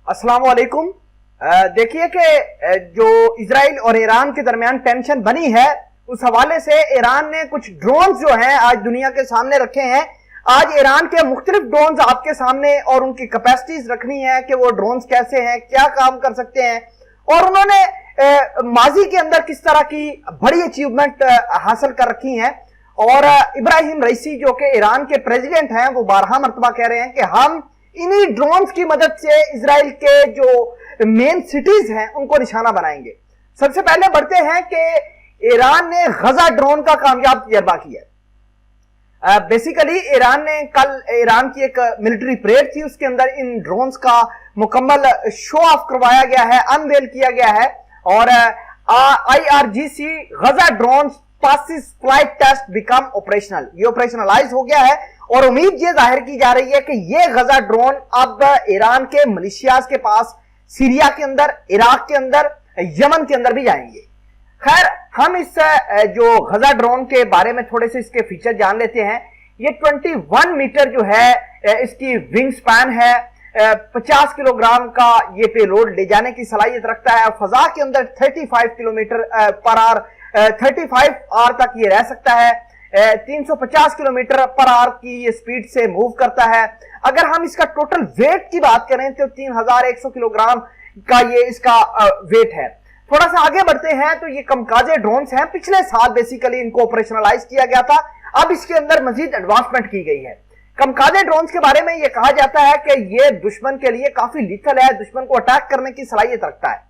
अस्सलाम वालेकुम। देखिए कि जो इजराइल और ईरान के दरमियान टेंशन बनी है, उस हवाले से ईरान ने कुछ ड्रोन्स जो हैं आज दुनिया के सामने रखे हैं। आज ईरान के मुख्तलिफ ड्रोन्स आपके सामने और उनकी कैपेसिटीज रखनी है कि वो ड्रोन्स कैसे हैं, क्या काम कर सकते हैं, और उन्होंने माजी के अंदर किस तरह की बड़ी अचीवमेंट हासिल कर रखी हैं। और इब्राहिम रईसी जो कि ईरान के प्रेसिडेंट हैं, वो बारहा मरतबा कह रहे हैं कि हम इन्हीं ड्रोन्स की मदद से इजराइल के जो मेन सिटीज हैं उनको निशाना बनाएंगे। सबसे पहले बढ़ते हैं कि ईरान ने गजा ड्रोन का कामयाब तजर्बा किया। बेसिकली ईरान की एक मिलिट्री परेड थी, उसके अंदर इन ड्रोन्स का मुकम्मल शो ऑफ करवाया गया है, अनवेल किया गया है। और IRGC Gaza drone passes flight test become operational, ये ऑपरेशनलाइज हो गया है। और उम्मीद ये जाहिर की जा रही है कि ये गजा ड्रोन अब ईरान के मलेशियाज के पास, सीरिया के अंदर, इराक के अंदर, यमन के अंदर भी जाएंगे। खैर, हम इस जो गजा ड्रोन के बारे में थोड़े से इसके फीचर जान लेते हैं। ये 21 मीटर जो है इसकी विंग स्पैन है, 50 किलोग्राम का ये पेलोड ले जाने की सलाहियत रखता है। फजा के अंदर 35 किलोमीटर पर आवर 35 आवर तक ये रह सकता है। 350 किलोमीटर पर आवर की ये स्पीड से मूव करता है। अगर हम इसका टोटल वेट की बात करें तो 3100 किलोग्राम का ये इसका वेट है। थोड़ा सा आगे बढ़ते हैं तो ये कमकाजे ड्रोन्स हैं, पिछले साल बेसिकली इनको ऑपरेशनलाइज किया गया था, अब इसके अंदर मजीद एडवांसमेंट की गई है। कमकाजे ड्रोन्स के बारे में ये कहा जाता है कि ये दुश्मन के लिए काफी लीथल है, दुश्मन को अटैक करने की सलाहियत रखता है।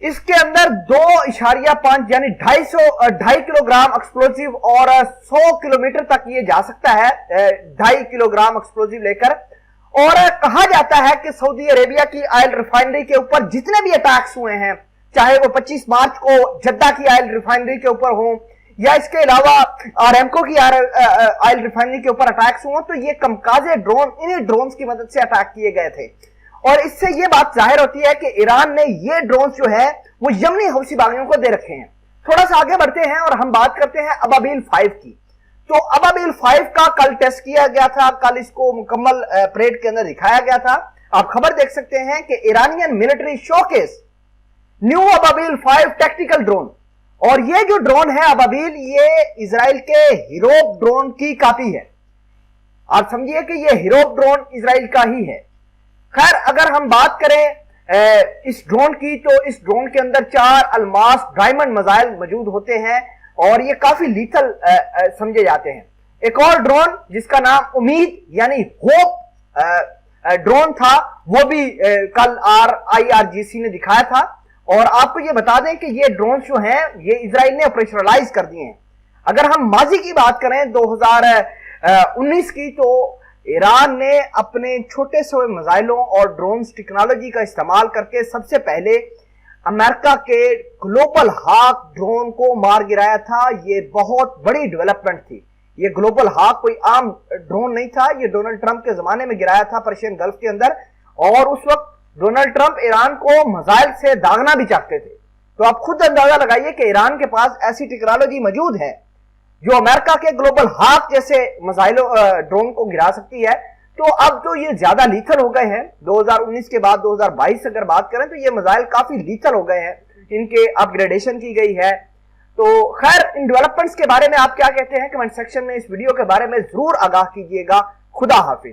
इसके अंदर 2.5 यानी 2.5 किलोग्राम एक्सप्लोजिव और 100 किलोमीटर तक ये जा सकता है, 2.5 किलोग्राम एक्सप्लोजिव लेकर। और कहा जाता है कि सऊदी अरेबिया की ऑयल रिफाइनरी के ऊपर जितने भी अटैक्स हुए हैं, चाहे वो 25 मार्च को जद्दा की ऑयल रिफाइनरी के ऊपर हो या इसके अलावा आरएमको की ऑयल रिफाइनरी के ऊपर अटैक्स हुए, तो ये कमकाजे ड्रोन इन्हीं ड्रोन्स की मदद से अटैक किए गए थे। और इससे ये बात जाहिर होती है कि ईरान ने ये ड्रोन जो है वो यमनी हौसी बागियों को दे रखे हैं। थोड़ा सा आगे बढ़ते हैं और हम बात करते हैं अबाबील 5 की। तो अबाबील 5 का कल टेस्ट किया गया था, कल इसको मुकम्मल परेड के अंदर दिखाया गया था। आप खबर देख सकते हैं कि Iranian military showcase new Ababeel 5 tactical drone. और ये जो ड्रोन है अबाबील, ये इजराइल के हिरोप ड्रोन की कॉपी है। आप समझिए कि ये हिरोप ड्रोन इजराइल का ही है। खैर, अगर हम बात करें इस ड्रोन की, तो इस ड्रोन के अंदर 4 अलमास डायमंड मिसाइल मौजूद होते हैं और ये काफी लीथल समझे जाते हैं। एक और ड्रोन जिसका नाम उम्मीद यानी होप ड्रोन था, वो भी कल IRGC ने दिखाया था। और आपको ये बता दें कि ये ड्रोन जो हैं ये इजराइल ने ऑपरेशनलाइज कर दिए हैं। अगर हम माजी की बात करें 2019 की, तो ईरान ने अपने छोटे से मिसाइलों और ड्रोन्स टेक्नोलॉजी का इस्तेमाल करके सबसे पहले अमेरिका के ग्लोबल हाक ड्रोन को मार गिराया था। ये बहुत बड़ी डेवलपमेंट थी। ये ग्लोबल हाक कोई आम ड्रोन नहीं था, ये डोनाल्ड ट्रंप के जमाने में गिराया था पर्शियन गल्फ के अंदर। और उस वक्त डोनाल्ड ट्रंप ईरान को मिसाइल से दागना भी चाहते थे। तो आप खुद अंदाजा लगाइए कि ईरान के पास ऐसी टेक्नोलॉजी मौजूद है जो अमेरिका के ग्लोबल हाक जैसे मिसाइलों ड्रोन को गिरा सकती है। तो अब तो ये ज्यादा लीथल हो गए हैं। 2019 के बाद 2022 अगर बात करें तो ये मिसाइल काफी लीथल हो गए हैं, इनके अपग्रेडेशन की गई है। तो खैर, इन डेवलपमेंट्स के बारे में आप क्या कहते हैं कमेंट सेक्शन में इस वीडियो के बारे में जरूर आगाह कीजिएगा। खुदा हाफिज।